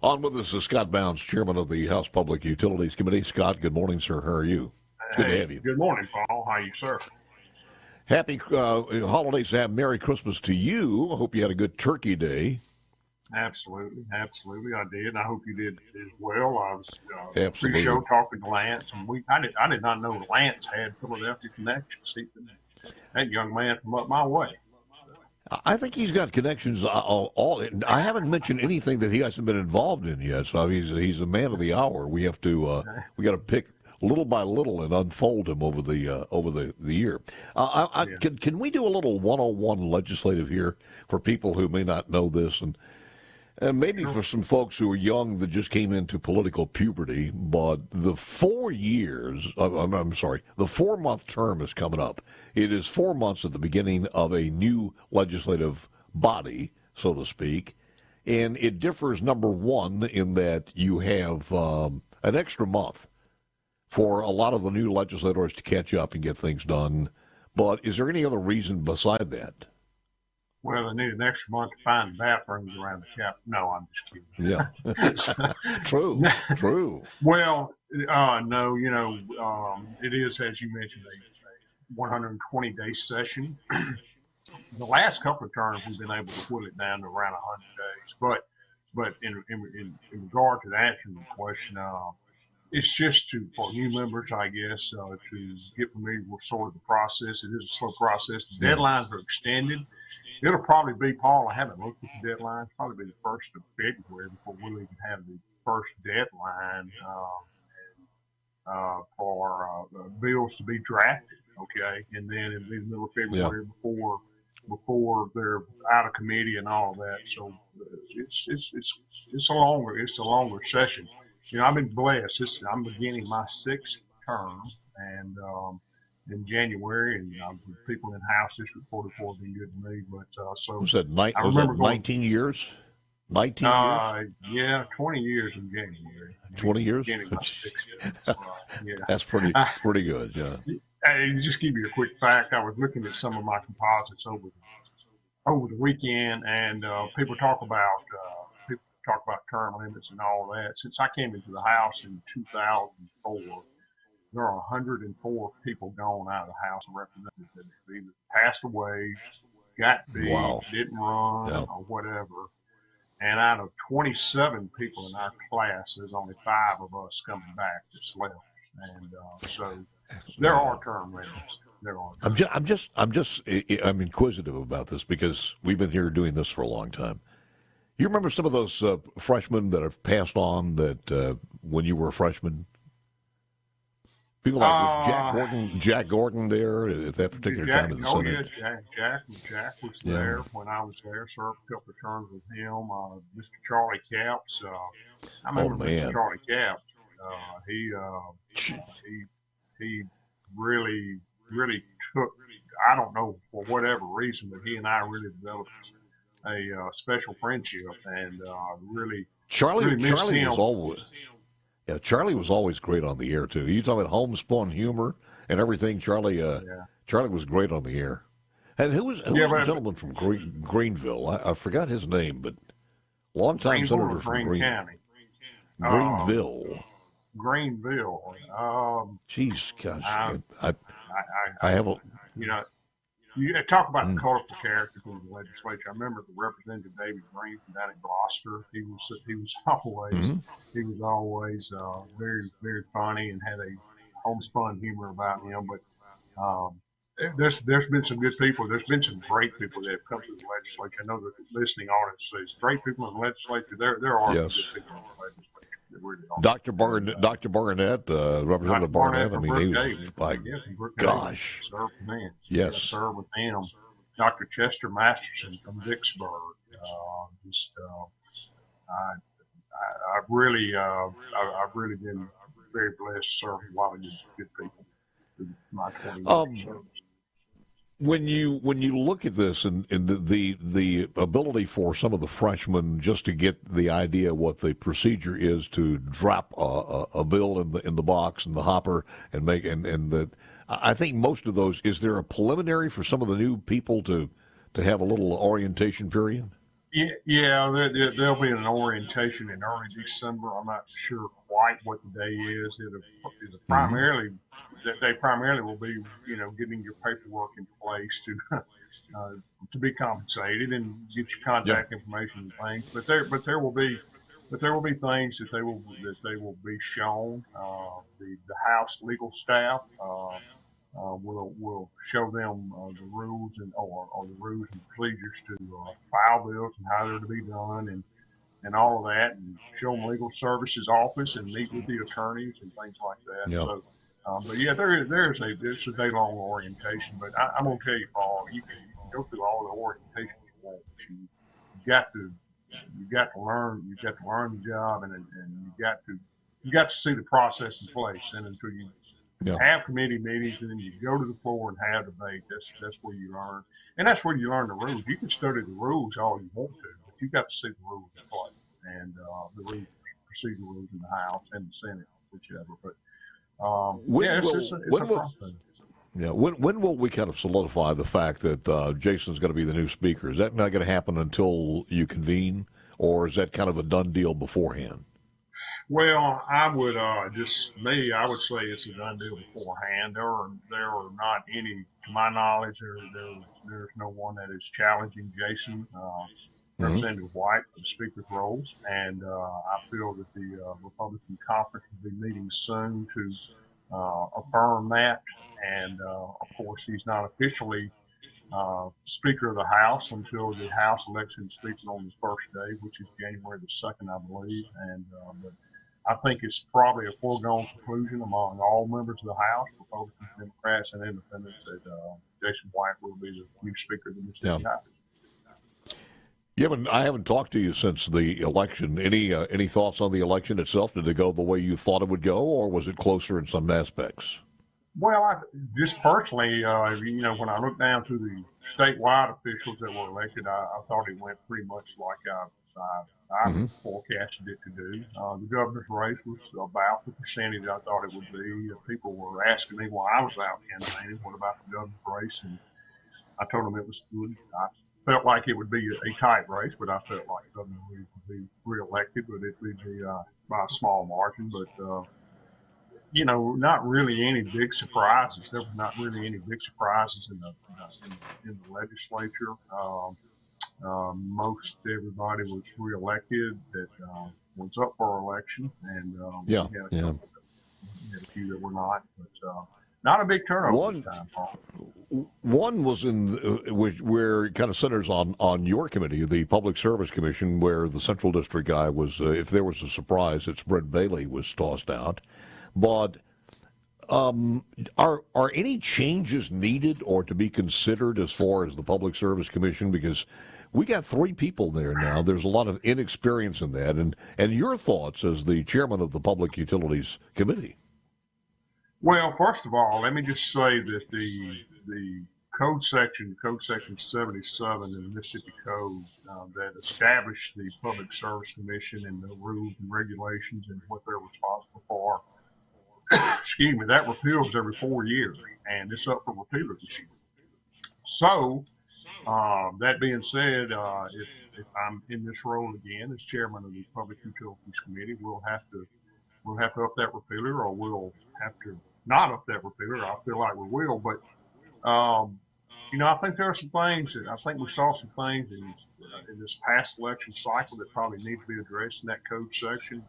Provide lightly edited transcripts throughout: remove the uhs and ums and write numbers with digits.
On with us is Scott Bounds, chairman of the House Public Utilities Committee. Scott, good morning, sir. How are you? It's good to have you. Good morning, Paul. How are you, sir? Happy holidays. Merry Christmas to you. I hope you had a good Turkey Day. Absolutely, I did. I hope you did as well. I was Absolutely. pre-show talking to Lance, and I did not know Lance had Philadelphia connections. That young man from up my way. I think he's got connections. I haven't mentioned anything that he hasn't been involved in yet. So he's a man of the hour. We have to we got to pick little by little and unfold him over the year. Can we do a little 101 legislative here for people who may not know this and maybe for some folks who are young that just came into political puberty, but the 4 years, the 4 month term is coming up. It is 4 months at the beginning of a new legislative body, so to speak, and it differs, number one, in that you have an extra month for a lot of the new legislators to catch up and get things done. But is there any other reason beside that? Well, they need an extra month to find bathrooms around the cap. No, I'm just kidding. Yeah, true. Well, no, it is, as you mentioned, a 120-day session. The last couple of terms, we've been able to whittle it down to around 100 days. But in regard to answering the question, it's just for new members, I guess, to get familiar with sort of the process. It is a slow process. The deadlines are extended. It'll probably be, Paul, I haven't looked at the deadline, probably be the 1st of February before we'll even have the first deadline for bills to be drafted, okay? And then it'll be the middle of February before they're out of committee and all of that. So it's a longer session. You know, I've been blessed. I'm beginning my 6th term, and in January, and people in House District 44 have been good to me. But so was that 19 years? 19 years? Yeah, 20 years in January. 20 years? Yeah. That's pretty good. Yeah. Hey, just give you a quick fact. I was looking at some of my composites over the weekend, and people talk about term limits and all that. Since I came into the House in 2004. There are 104 people gone out of the House of Representatives that have either passed away, got beat, didn't run, or whatever. And out of 27 people in our class, there's only 5 of us coming back that's left. And so there are term limits. I'm inquisitive about this because we've been here doing this for a long time. You remember some of those freshmen that have passed on that when you were a freshman? People like was Jack Gordon there at that particular time in the Senate? Jack was there when I was there. Served a couple of terms with him. Mr. Charlie Capps. I remember Mr. Charlie Capps. He really took. I don't know for whatever reason, but he and I really developed a special friendship, and Charlie missed him. was always. Yeah, Charlie was always great on the air, too. You talk about homespun humor and everything. Charlie was great on the air. And who was the gentleman from Greenville? I forgot his name, but longtime senator from County. Greenville. Jeez, gosh. I have a... You talk about the colorful characters in the legislature. I remember the Representative David Green from down in Gloucester. He was always very, very funny and had a homespun humor about him. But there's been some good people. There's been some great people that have come to the legislature. I know that the listening audience says great people in the legislature. There are good people in the legislature. Dr. Barnett, Representative Barnett. I mean, he was, my gosh. Yes. Served with him. Dr. Chester Masterson from Vicksburg. I've really been very blessed to serve a lot of good people through my 20 years. When you look at this and the ability for some of the freshmen just to get the idea what the procedure is to drop a bill in the box and the hopper and make I think most of those, is there a preliminary for some of the new people to have a little orientation period? Yeah, there'll be an orientation in early December. I'm not sure quite what the day is. It'll Hmm. primarily that they primarily will be, getting your paperwork in place uh, to be compensated and get your Yeah. contact information and things. But there will be things that they will be shown. The House legal staff. Will show them the rules or the rules and procedures to file bills and how they're to be done and all of that, and show them legal services office and meet with the attorneys and things like that. Yeah. So, but yeah, there's a day long orientation. But I'm gonna tell you, Paul, you can go through all the orientation you want, but you got to you got to learn the job, and you got to see the process in place. And until you Yeah. have committee meetings and then you go to the floor and have debate. That's where you learn, and that's where you learn the rules. You can study the rules all you want to, but you got to see the rules in play and the rules, procedural rules in the House and the Senate, whichever. But When yeah, will it's a when will process. Yeah, when will we kind of solidify the fact that Jason's going to be the new speaker? Is that not going to happen until you convene, or is that kind of a done deal beforehand? Well, I would say it's a done deal beforehand. There are not any, to my knowledge, there's no one that is challenging Jason, Hmm. Representative White, for the speaker's role, and I feel that the Republican conference will be meeting soon to affirm that. And of course, he's not officially Speaker of the House until the House elects him Speaker on the first day, which is January the 2nd, I believe. And but I think it's probably a foregone conclusion among all members of the House, Republicans, Democrats, and Independents, that Jason White will be the new Speaker of the Yeah. Mississippi House. I haven't talked to you since the election. Any thoughts on the election itself? Did it go the way you thought it would go, or was it closer in some aspects? Well, I just personally, when I look down to the statewide officials that were elected, I thought it went pretty much like I Hmm. forecasted it to do. The governor's race was about the percentage I thought it would be. People were asking me while I was out campaigning, what about the governor's race? And I told them it was good. I felt like it would be a tight race, but I felt like Governor Reed would be reelected, but it would be by a small margin. But not really any big surprises. There were not really any big surprises in the legislature. Most everybody was reelected that was up for election, and Yeah, yeah. we had a few that were not, but not a big turnover this One time, Paul. One was where it kind of centers on your committee, the Public Service Commission, where the Central District guy was. If there was a surprise, it's Brent Bailey was tossed out. But are any changes needed or to be considered as far as the Public Service Commission? Because we got three people there now. There's a lot of inexperience in that, and your thoughts as the chairman of the Public Utilities Committee. Well, first of all, let me just say that the code section 77 in the Mississippi Code that established the Public Service Commission and the rules and regulations and what they're responsible for, excuse me, that repeals every 4 years, and it's up for repeal this year. So, that being said, if I'm in this role again as chairman of the Public Utilities Committee, we'll have to up that repealer, or we'll have to not up that repealer. I feel like we will, but I think there are some things that I think we saw some things in this past election cycle that probably need to be addressed in that code section.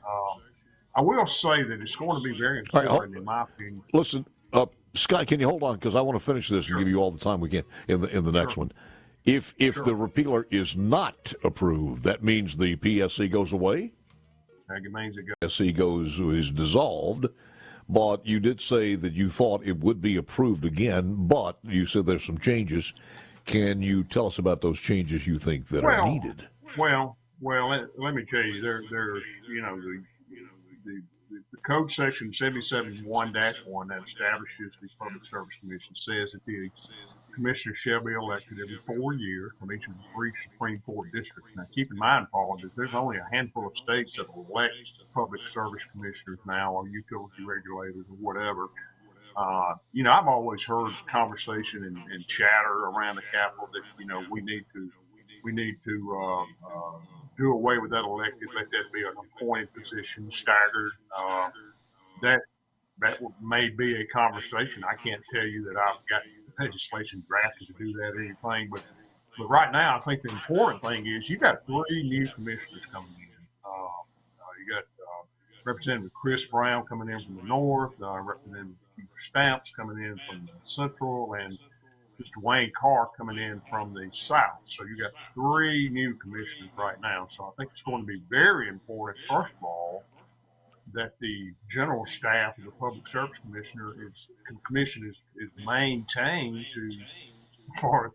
I will say that it's going to be very All right, important, in my opinion. listen, Scott, can you hold on because I want to finish this and Sure, give you all the time we can in the next sure, one. If sure. the repealer is not approved, that means the PSC goes away. That means it goes. PSC is dissolved. But you did say that you thought it would be approved again, but you said there's some changes. Can you tell us about those changes you think that are Well, needed? well. Let me tell you, there's the, the code section 77-1-1 that establishes the Public Service Commission says that the commissioners shall be elected every 4 years from each of the three Supreme Court districts. Now, keep in mind, Paul, that there's only a handful of states that elect public service commissioners now, or utility regulators, or whatever. I've always heard conversation and chatter around the Capitol that we need to we need to do away with that elected, let that be an appointed position, staggered. That may be a conversation. I can't tell you that I've got legislation drafted to do that or anything, but right now, I think the important thing is you got 3 new commissioners coming in. You got Representative Chris Brown coming in from the north, Representative Stamps coming in from the central, and Mr. Wayne Carr coming in from the south. So you got 3 new commissioners right now. So I think it's going to be very important, first of all, that the general staff of the Public Service Commission is maintained for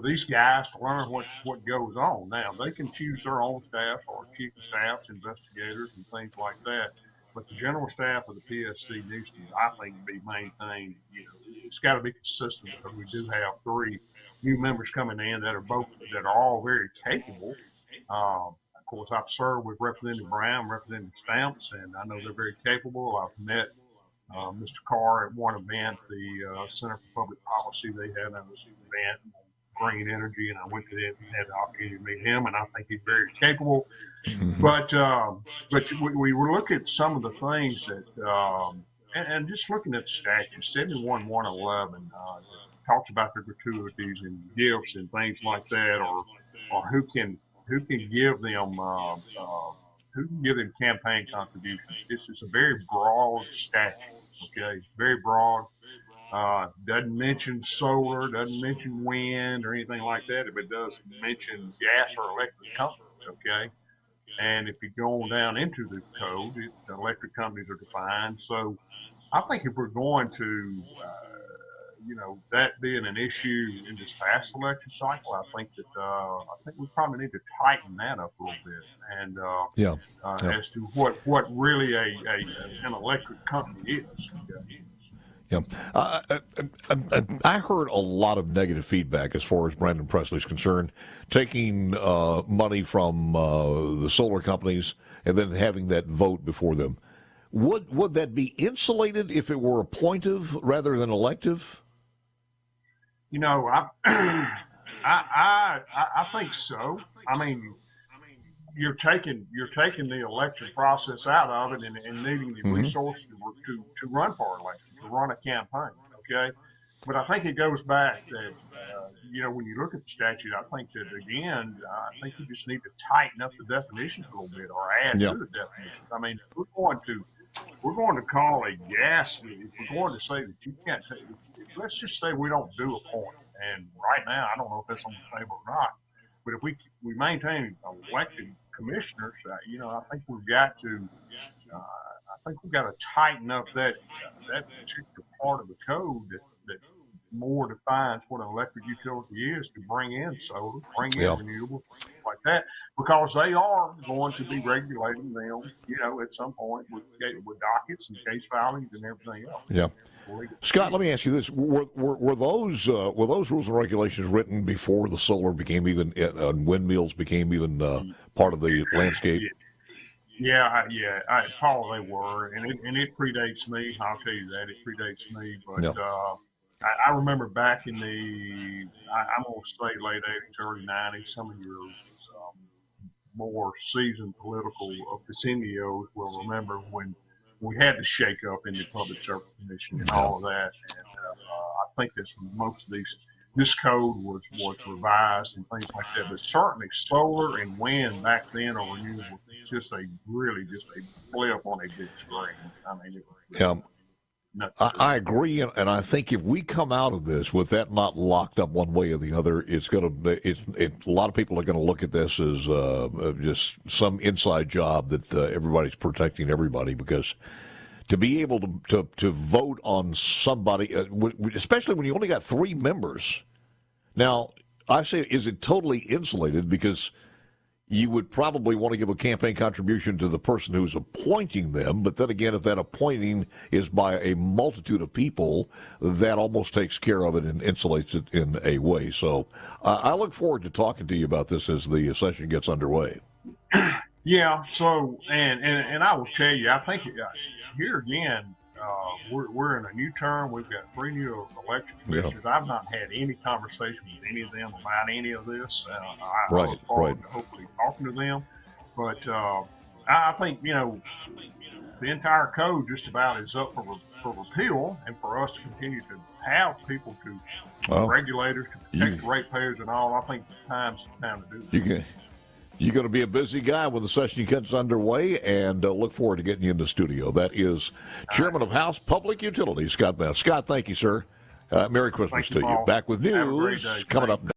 these guys to learn what goes on. Now they can choose their own staff or chief of staffs, investigators, and things like that. But the general staff of the PSC needs to, I think, be maintained. It's got to be consistent because we do have 3 new members coming in that are all very capable. Of course, I've served with Representative Brown, Representative Stamps, and I know they're very capable. I've met Mr. Carr at one event, the Center for Public Policy. They had an event on green energy, and I went to it and had the opportunity to meet him, and I think he's very capable. Mm-hmm. But we were looking at some of the things that, and just looking at the statute, 71-111 talks about the gratuities and gifts and things like that, or who can give them campaign contributions. This is a very broad statute. Okay, very broad. Doesn't mention solar, doesn't mention wind or anything like that, but it does mention gas or electric companies. Okay, and if you go on down into the code, the electric companies are defined. So I think if we're going to, that being an issue in this past election cycle, I think we probably need to tighten that up a little bit, and as to what really an electric company is. Okay? Yeah, I heard a lot of negative feedback as far as Brandon Presley's concerned, taking money from the solar companies and then having that vote before them. Would that be insulated if it were appointive rather than elective? I think so. I mean, you're taking the election process out of it and needing the resources to run for election, to run a campaign. Okay, but I think it goes back that when you look at the statute, I think that again, I think you just need to tighten up the definitions a little bit or add to the definitions. I mean, we're going to call a gas. If we're going to say that you can't take, let's just say we don't do a point. And right now, I don't know if that's on the table or not. But if we maintain elected commissioners, I think we've got to. I think we've got to tighten up that particular part of the code that more defines what an electric utility is, to bring in solar, bring in renewables, like that, because they are going to be regulating them, at some point with dockets and case filings and everything else. Yeah. Scott, let me ask you this: were those rules and regulations written before the solar became even windmills became even part of the landscape? Yeah, Paul, they were, and it predates me. I'll tell you that it predates me, but. I remember back in I'm going to say late 80s, early 90s, some of your more seasoned political aficionados will remember when we had the shake-up in the Public Service Commission and all of that. And I think that's when most of this code was revised and things like that. But certainly solar and wind back then or renewable was just a flip on a big screen. I mean, it was I agree, and I think if we come out of this with that not locked up one way or the other, a lot of people are going to look at this as just some inside job that everybody's protecting everybody, because to be able to vote on somebody, especially when you only got 3 members. Now, I say, is it totally insulated? Because you would probably want to give a campaign contribution to the person who's appointing them, but then again, if that appointing is by a multitude of people, that almost takes care of it and insulates it in a way. So I look forward to talking to you about this as the session gets underway. Yeah, so, and I will tell you, I think here again, we're in a new term. We've got 3 new election commissioners. I've not had any conversation with any of them about any of this. I look forward to hopefully talking to them. But I think, the entire code just about is up for repeal, and for us to continue to have people regulators to protect ratepayers and all. I think time's time to do it. You're going to be a busy guy when the session gets underway, and look forward to getting you in the studio. That is Chairman of House Public Utilities, Scott Beth. Scott, thank you, sir. Merry Christmas to you. Back with news coming up next.